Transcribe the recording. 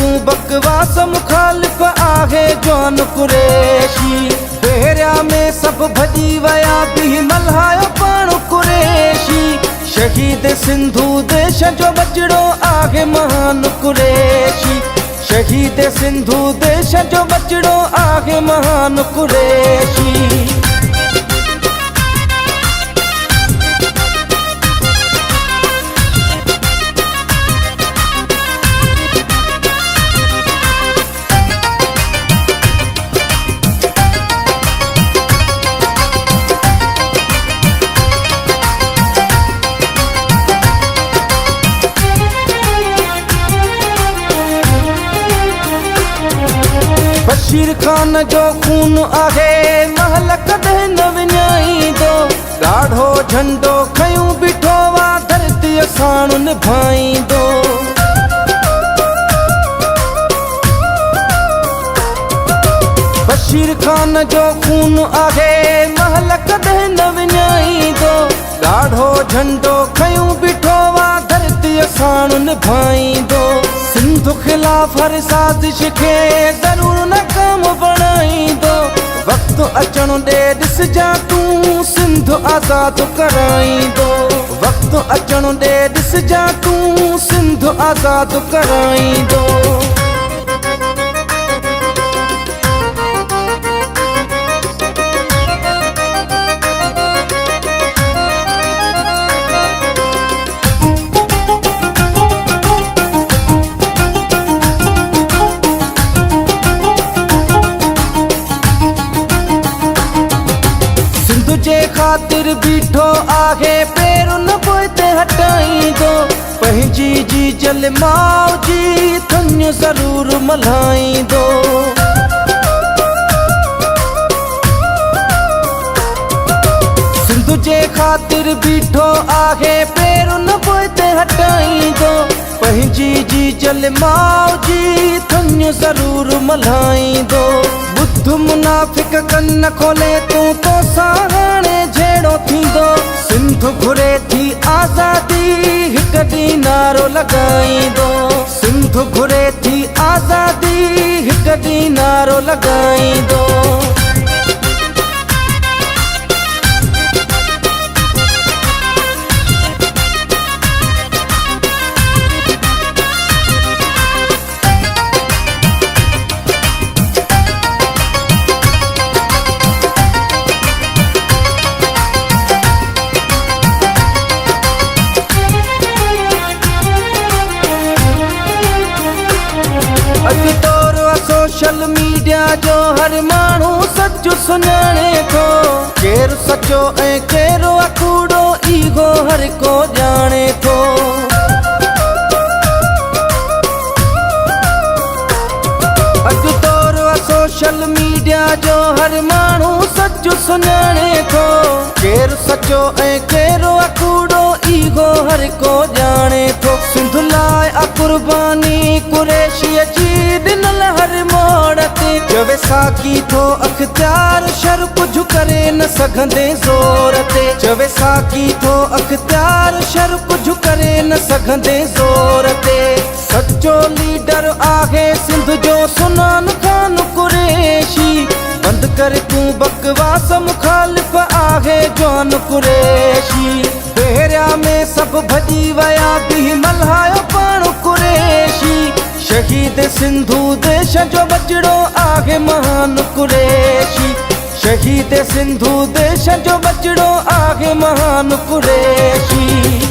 तू बकवास मुखालिफ आहे जवान कुरैशी। फेरिया में सब भॼी विया बि मल्हायो पाण कुरैशी। शहीद सिंधु देश जो बचिड़ो आहे महान कुरैशी। शहीद सिंधु देश जो बचिड़ो आहे महान कुरैशी। बशीर खान जो खून आहे महल कॾहिं न विञाईंदो। ॻाढ़ो झंडो खयूं बीठो वा धरतीअ साण निभाईंदो। बशीर खान जो खून आहे महल कॾहिं न विञाईंदो। ॻाढ़ो झंडो खयूं बीठो वा धरतीअ साण निभाईंदो। सिंध खिलाफ हर साज़िश खे ज़रूर नाकाम बणाईंदो। वक़्तु अचणु ॾे ॾिसजां तूं सिंध आज़ाद कराईंदो। वक़्तु अचणु ॾे ॾिसजां तूं सिंध आज़ाद कराईंदो। जे ख़ातिर बीठो आहे पेर न पोइते हटाईंदो। पंहिंजी जी जल माउ जी थञ ज़रूर मल्हाईंदो। सिंध जे ख़ातिर बीठो आहे पेर न पोइते हटाईंदो। पंहिंजी जी जल माउ जी थञ ज़रूर मल्हाईंदो। बुध मुनाफ़िक कन खोले तूं तोसां हाणे जहिड़ो थींदो। सिंध घुरे थी आज़ादी हिक ॾींहुं नारो लॻाईंदो। सिंध घुरे थी आज़ादी हिक ॾींहुं नारो लॻाईंदो। अॼु दौर सोशल मीडिया जो हर माण्हू सच सुञाणे थो। केरु सचो ऐं केरु कूड़ो इहो हर को ॼाणे थो। अॼु दौर सोशल मीडिया जो हर माण्हू सच सुञाणे थो। केरु सचो ऐं केरु कूड़ो इहो हर को ॼाणे थो। सिंध लाइ कुर्बानी कुरैशीअ जी ॾिनल हर मोड़ ते। चवे साकी थो अख़्तियार शर कुझु करे न सघंदे ज़ोर ते। चवे साकी थो अख़्तियार शर कुझु करे न सघंदे ज़ोर ते। सचो लीडर आहे सिंध जो सुनान खान कुरैशी। बंद कर तूं बकवास मुखालिफ आहे जवान कुरैशी। फेरिया में सब भॼी विया बि मल्हायो पाण कुरैशी। शहीद सिंधु देश जो बचिड़ो आहे महान कुरैशी। शहीद सिंधु देश जो बचिड़ो आहे महान कुरैशी।